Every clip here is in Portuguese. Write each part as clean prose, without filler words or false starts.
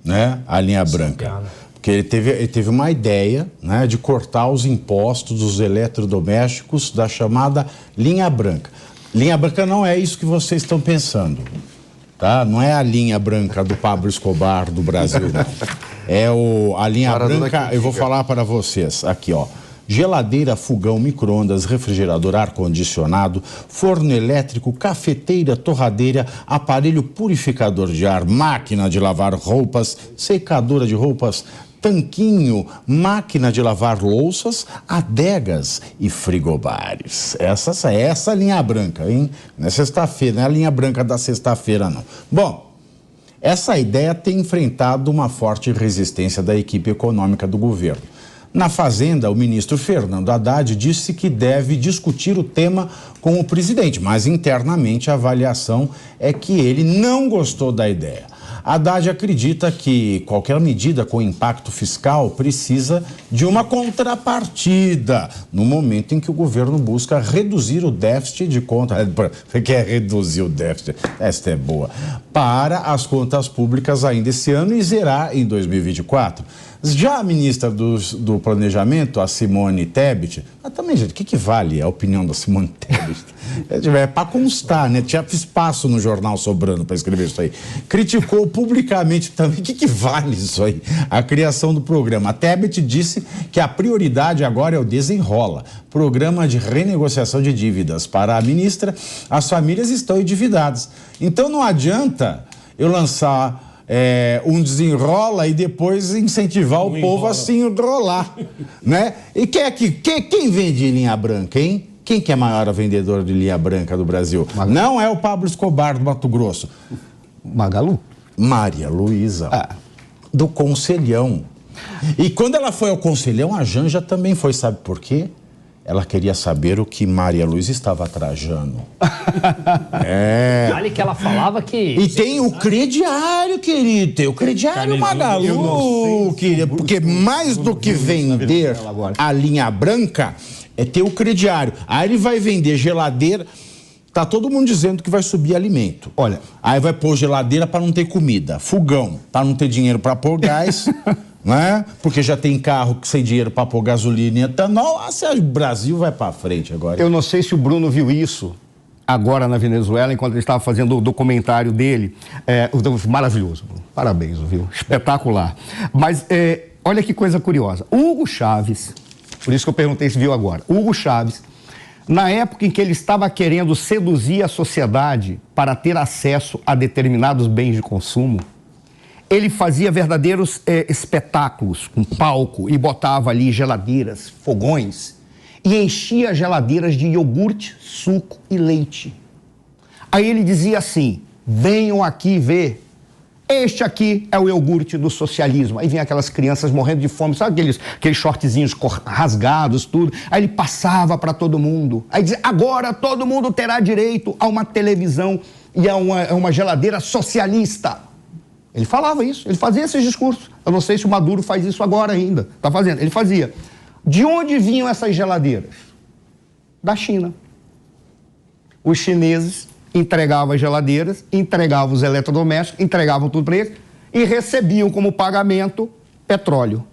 né, a linha branca. Porque ele teve uma ideia, né, de cortar os impostos dos eletrodomésticos da chamada linha branca. Linha branca não é isso que vocês estão pensando, tá? Não é a linha branca do Pablo Escobar do Brasil, não. É a linha branca, eu vou falar para vocês aqui, ó. Geladeira, fogão, micro-ondas, refrigerador, ar-condicionado, forno elétrico, cafeteira, torradeira, aparelho purificador de ar, máquina de lavar roupas, secadora de roupas, tanquinho, máquina de lavar louças, adegas e frigobares. Essa linha branca, hein? Não é sexta-feira, não é a linha branca da sexta-feira, não. Bom, essa ideia tem enfrentado uma forte resistência da equipe econômica do governo. Na Fazenda, o ministro Fernando Haddad disse que deve discutir o tema com o presidente, mas internamente a avaliação é que ele não gostou da ideia. Haddad acredita que qualquer medida com impacto fiscal precisa de uma contrapartida no momento em que o governo busca reduzir o déficit de contas. Quer reduzir o déficit? Esta é boa. Para as contas públicas ainda esse ano e zerar em 2024. Já a ministra do Planejamento, a Simone Tebet, mas também, gente, o que vale a opinião da Simone Tebet? É para constar, né? Tinha espaço no jornal sobrando para escrever isso aí. Criticou publicamente também. O que vale isso aí? A criação do programa. A Tebet disse que a prioridade agora é o Desenrola, programa de renegociação de dívidas. Para a ministra, as famílias estão endividadas. Então não adianta eu lançar um desenrola e depois incentivar o povo a se enrolar, né? E quem vende linha branca, hein? Quem que é a maior vendedora de linha branca do Brasil? Não é o Pablo Escobar do Mato Grosso. Magalu? Maria Luísa, do Conselhão. E quando ela foi ao Conselhão, a Janja também foi, sabe por quê? Ela queria saber o que Maria Luísa estava trajando. Olha que ela falava que... E tem o crediário, querido. Tem o crediário Magalu, querido. Porque mais do que vender a linha branca, é ter o crediário. Aí ele vai vender geladeira. Tá todo mundo dizendo que vai subir alimento. Olha. Aí vai pôr geladeira para não ter comida. Fogão, para não ter dinheiro para pôr gás. Né? Porque já tem carro sem dinheiro para pôr gasolina e etanol. O Brasil vai para frente agora. Eu não sei se o Bruno viu isso agora na Venezuela, enquanto ele estava fazendo o documentário dele. Maravilhoso. Parabéns, viu? Espetacular. Mas olha que coisa curiosa. Hugo Chávez, por isso que eu perguntei se viu agora. Hugo Chávez, na época em que ele estava querendo seduzir a sociedade para ter acesso a determinados bens de consumo, ele fazia verdadeiros espetáculos com palco e botava ali geladeiras, fogões e enchia geladeiras de iogurte, suco e leite. Aí ele dizia assim: venham aqui ver, este aqui é o iogurte do socialismo. Aí vinha aquelas crianças morrendo de fome, sabe aqueles shortzinhos rasgados, tudo. Aí ele passava para todo mundo. Aí dizia: agora todo mundo terá direito a uma televisão e a uma geladeira socialista. Ele falava isso, ele fazia esses discursos. Eu não sei se o Maduro faz isso agora ainda. Está fazendo. Ele fazia. De onde vinham essas geladeiras? Da China. Os chineses entregavam as geladeiras, entregavam os eletrodomésticos, entregavam tudo para eles e recebiam como pagamento petróleo.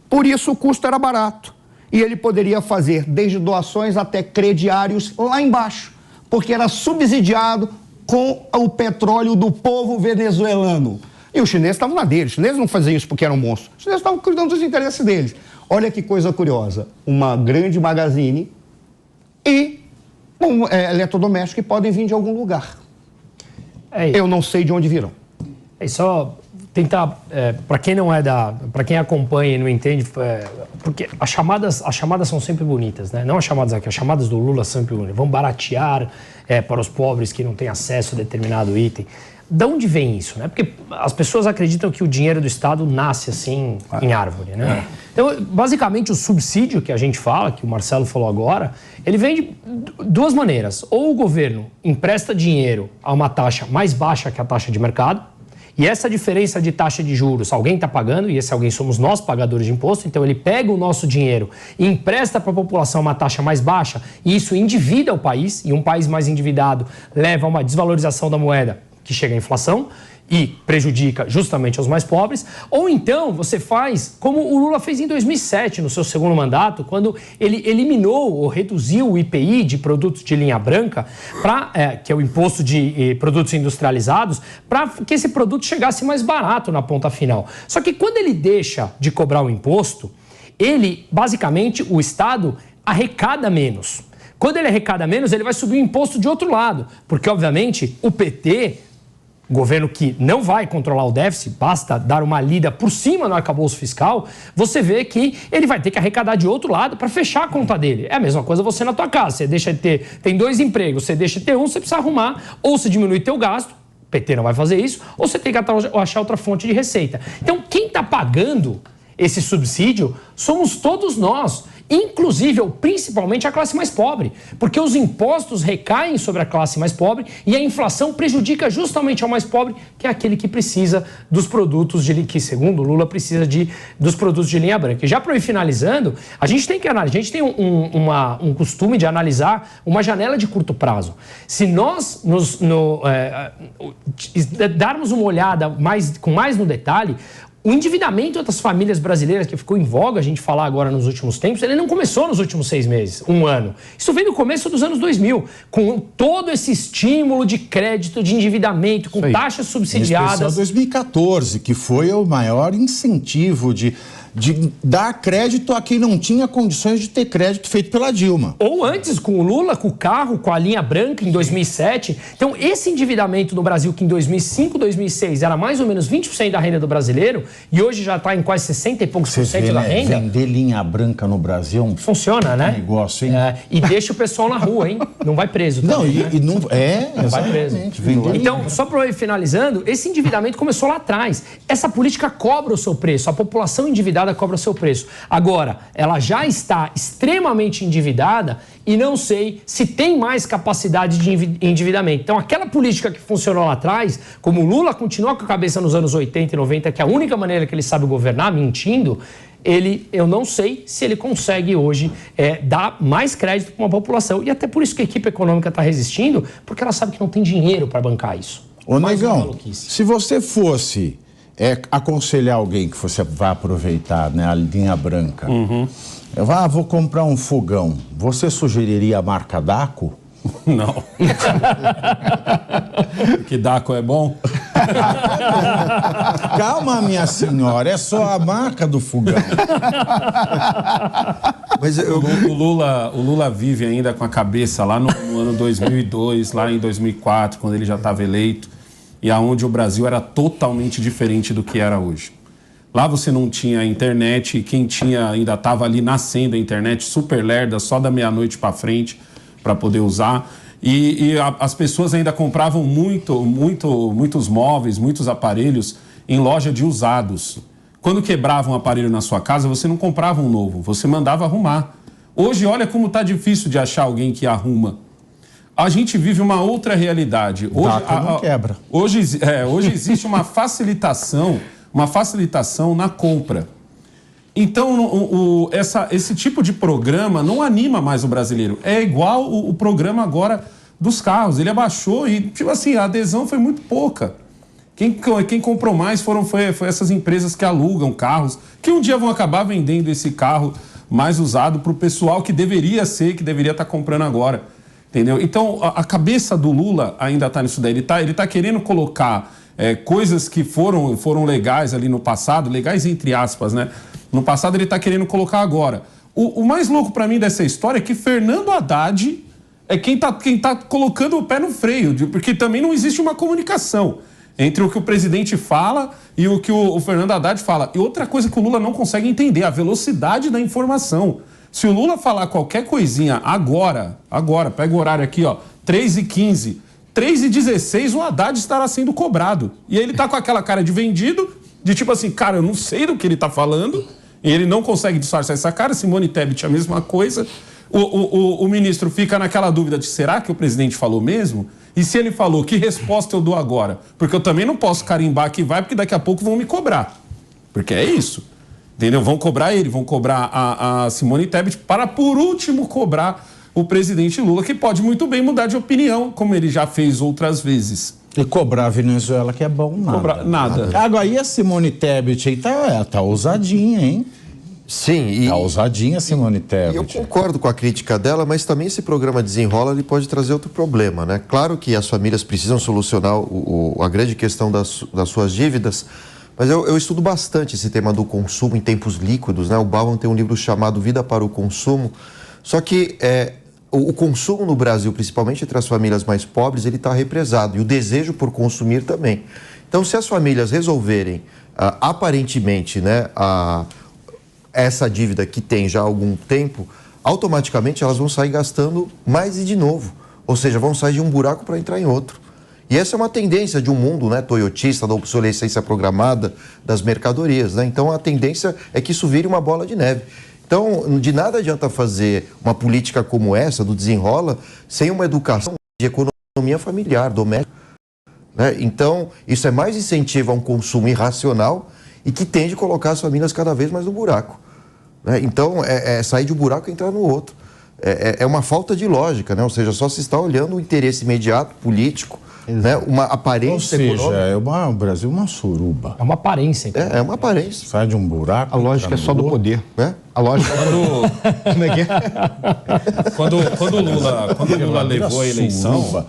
Por isso o custo era barato. E ele poderia fazer desde doações até crediários lá embaixo, porque era subsidiado com o petróleo do povo venezuelano. E os chineses estavam na deles. Os chineses não faziam isso porque eram monstros. Os chineses estavam cuidando dos interesses deles. Olha que coisa curiosa. Uma grande magazine e um eletrodoméstico que podem vir de algum lugar. Eu não sei de onde virão. É só tentar, para quem não é para quem acompanha e não entende, porque as chamadas são sempre bonitas, né? Não as chamadas aqui, as chamadas do Lula são sempre bonitas. Vão baratear para os pobres que não têm acesso a determinado item. De onde vem isso, né? Porque as pessoas acreditam que o dinheiro do Estado nasce assim em árvore, né? Então, basicamente, o subsídio que a gente fala, que o Marcelo falou agora, ele vem de duas maneiras. Ou o governo empresta dinheiro a uma taxa mais baixa que a taxa de mercado, e essa diferença de taxa de juros, alguém está pagando, e esse alguém somos nós, pagadores de imposto, então ele pega o nosso dinheiro e empresta para a população uma taxa mais baixa, e isso endivida o país, e um país mais endividado leva a uma desvalorização da moeda, que chega à inflação, e prejudica justamente os mais pobres, ou então você faz como o Lula fez em 2007, no seu segundo mandato, quando ele eliminou ou reduziu o IPI de produtos de linha branca, que é o imposto de produtos industrializados, para que esse produto chegasse mais barato na ponta final. Só que quando ele deixa de cobrar o imposto, ele, basicamente, o Estado arrecada menos. Quando ele arrecada menos, ele vai subir o imposto de outro lado, porque, obviamente, o PT... governo que não vai controlar o déficit, basta dar uma lida por cima no arcabouço fiscal, você vê que ele vai ter que arrecadar de outro lado para fechar a conta dele. É a mesma coisa você na tua casa, você deixa de ter, tem 2 empregos, você deixa de ter um, você precisa arrumar, ou você diminui teu gasto, o PT não vai fazer isso, ou você tem que achar outra fonte de receita. Então, quem está pagando esse subsídio somos todos nós, inclusive ou principalmente a classe mais pobre, porque os impostos recaem sobre a classe mais pobre e a inflação prejudica justamente ao mais pobre, que é aquele que precisa dos produtos que, segundo Lula, precisa dos produtos de linha branca. E já para ir finalizando, a gente tem um costume de analisar uma janela de curto prazo. Se nós darmos uma olhada com mais no detalhe, o endividamento das famílias brasileiras, que ficou em voga a gente falar agora nos últimos tempos, ele não começou nos últimos 6 meses, 1 ano. Isso veio no começo dos anos 2000, com todo esse estímulo de crédito, de endividamento, com taxas subsidiadas. Em especial 2014, que foi o maior incentivo de dar crédito a quem não tinha condições de ter crédito feito pela Dilma. Ou antes, com o Lula, com o carro, com a linha branca em 2007. Então, esse endividamento no Brasil, que em 2005, 2006 era mais ou menos 20% da renda do brasileiro, e hoje já está em quase 60 e poucos por cento da renda. Vender linha branca no Brasil funciona, né? Negócio, hein? E deixa o pessoal na rua, hein? Não vai preso também, não vai preso. Então, só para ir finalizando, esse endividamento começou lá atrás. Essa política cobra o seu preço, a população endividada cobra o seu preço. Agora, ela já está extremamente endividada e não sei se tem mais capacidade de endividamento. Então, aquela política que funcionou lá atrás, como o Lula continua com a cabeça nos anos 80 e 90, que é a única maneira que ele sabe governar, mentindo, eu não sei se ele consegue hoje dar mais crédito para uma população. E até por isso que a equipe econômica está resistindo, porque ela sabe que não tem dinheiro para bancar isso. Ô, Negão, se você fosse aconselhar alguém que você vai aproveitar, né, a linha branca, vou comprar um fogão, você sugeriria a marca Daco? Não. Que Daco é bom? Calma, minha senhora, é só a marca do fogão. Mas o Lula vive ainda com a cabeça lá no ano 2002, lá em 2004, quando ele já estava eleito, e aonde o Brasil era totalmente diferente do que era hoje. Lá você não tinha internet, e quem tinha ainda estava ali nascendo a internet, super lerda, só da meia-noite para frente, para poder usar. E as pessoas ainda compravam muitos móveis, muitos aparelhos em loja de usados. Quando quebrava um aparelho na sua casa, você não comprava um novo, você mandava arrumar. Hoje, olha como está difícil de achar alguém que arruma. A gente vive uma outra realidade. Hoje, não quebra. Hoje existe uma facilitação na compra. Então, esse tipo de programa não anima mais o brasileiro. É igual o programa agora dos carros. Ele abaixou e, tipo assim, a adesão foi muito pouca. Quem comprou mais foi essas empresas que alugam carros, que um dia vão acabar vendendo esse carro mais usado para o pessoal que deveria estar comprando agora. Entendeu? Então, a cabeça do Lula ainda está nisso daí. Ele está querendo colocar coisas que foram legais ali no passado, legais entre aspas, né? No passado ele está querendo colocar agora. O mais louco para mim dessa história é que Fernando Haddad é quem tá colocando o pé no freio, porque também não existe uma comunicação entre o que o presidente fala e o que o Fernando Haddad fala. E outra coisa que o Lula não consegue entender, a velocidade da informação. Se o Lula falar qualquer coisinha agora, pega o horário aqui, ó, 3h15, 3h16 o Haddad estará sendo cobrado. E ele tá com aquela cara de vendido, de tipo assim, cara, eu não sei do que ele tá falando, e ele não consegue disfarçar essa cara. Simone Tebet a mesma coisa. O ministro fica naquela dúvida de será que o presidente falou mesmo? E se ele falou, que resposta eu dou agora? Porque eu também não posso carimbar que vai, porque daqui a pouco vão me cobrar. Porque é isso. Entendeu? Vão cobrar ele, vão cobrar a Simone Tebet para, por último, cobrar o presidente Lula, que pode muito bem mudar de opinião, como ele já fez outras vezes. E cobrar a Venezuela, que é bom, nada. Nada. Agora, e a Simone Tebet aí tá ousadinha, hein? Sim, Tá ousadinha, Simone e Tebet. eu concordo com a crítica dela, mas também esse programa Desenrola ele pode trazer outro problema, né? Claro que as famílias precisam solucionar a grande questão das suas dívidas, mas eu estudo bastante esse tema do consumo em tempos líquidos, né? O Bauman tem um livro chamado Vida para o Consumo, só que o consumo no Brasil, principalmente entre as famílias mais pobres, ele está represado, e o desejo por consumir também. Então, se as famílias resolverem, aparentemente, né, essa dívida que tem já há algum tempo, automaticamente elas vão sair gastando mais e de novo. Ou seja, vão sair de um buraco para entrar em outro. E essa é uma tendência de um mundo, né, toyotista, da obsolescência programada das mercadorias, né? Então a tendência é que isso vire uma bola de neve. Então, de nada adianta fazer uma política como essa, do Desenrola, sem uma educação de economia familiar, doméstica, né? Então, isso é mais incentivo a um consumo irracional e que tende a colocar as famílias cada vez mais no buraco, né? Então, sair de um buraco e entrar no outro. É uma falta de lógica, né? Ou seja, só se está olhando o interesse imediato, político, né? Uma aparência econômica. O Brasil é uma suruba. É uma aparência. Então. É uma aparência. Sai de um buraco. A lógica é só do poder. Né? A lógica como é que é? Quando o Lula levou a eleição,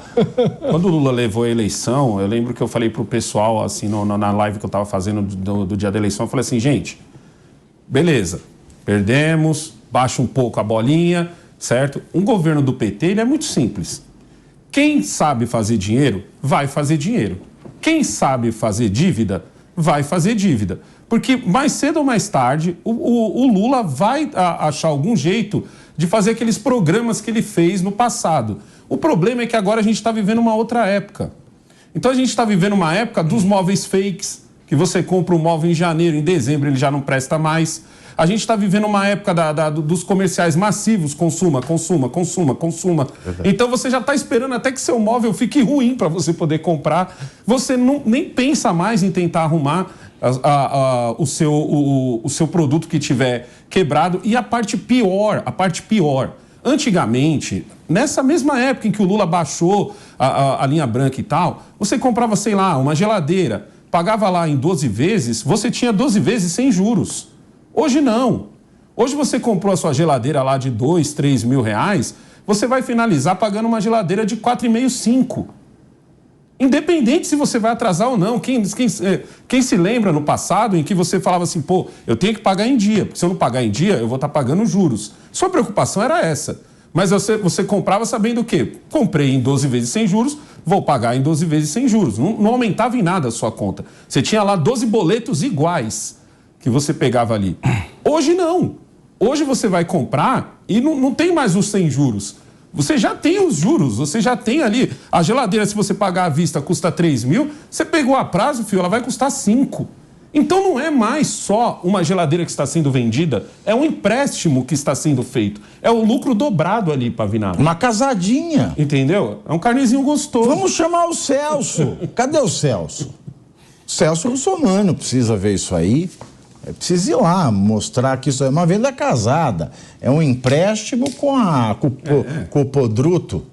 quando o Lula levou a eleição, eu lembro que eu falei pro pessoal, assim, na live que eu estava fazendo do dia da eleição, eu falei assim, gente, beleza, perdemos, baixa um pouco a bolinha, certo? Um governo do PT, ele é muito simples. Quem sabe fazer dinheiro, vai fazer dinheiro. Quem sabe fazer dívida, vai fazer dívida. Porque mais cedo ou mais tarde, o Lula vai achar algum jeito de fazer aqueles programas que ele fez no passado. O problema é que agora a gente está vivendo uma outra época. Então a gente está vivendo uma época dos móveis fakes, que você compra um móvel em janeiro, em dezembro ele já não presta mais. A gente está vivendo uma época dos comerciais massivos, consuma. Então você já está esperando até que seu móvel fique ruim para você poder comprar. Você nem pensa mais em tentar arrumar o seu produto que tiver quebrado. E a parte pior, antigamente, nessa mesma época em que o Lula baixou a linha branca e tal, você comprava, sei lá, uma geladeira, pagava lá em 12 vezes, você tinha 12 vezes sem juros. Hoje não. Hoje você comprou a sua geladeira lá de 2, 3 mil reais, você vai finalizar pagando uma geladeira de 4,5, 5. Independente se você vai atrasar ou não. Quem se lembra no passado em que você falava assim, pô, eu tenho que pagar em dia, porque se eu não pagar em dia, eu vou estar pagando juros. Sua preocupação era essa. Mas você comprava sabendo o quê? Comprei em 12 vezes sem juros, vou pagar em 12 vezes sem juros. Não aumentava em nada a sua conta. Você tinha lá 12 boletos iguais que você pegava ali. Hoje não. Hoje você vai comprar e não tem mais os sem juros. Você já tem os juros, você já tem ali. A geladeira, se você pagar à vista, custa 3 mil. Você pegou a prazo, filho, ela vai custar 5. Então não é mais só uma geladeira que está sendo vendida, é um empréstimo que está sendo feito. É o lucro dobrado ali, Pavinato. Uma casadinha. Entendeu? É um carnezinho gostoso. Vamos chamar o Celso. Cadê o Celso? Celso Russomano precisa ver isso aí. Precisa ir lá mostrar que isso é uma venda casada. É um empréstimo com o podruto.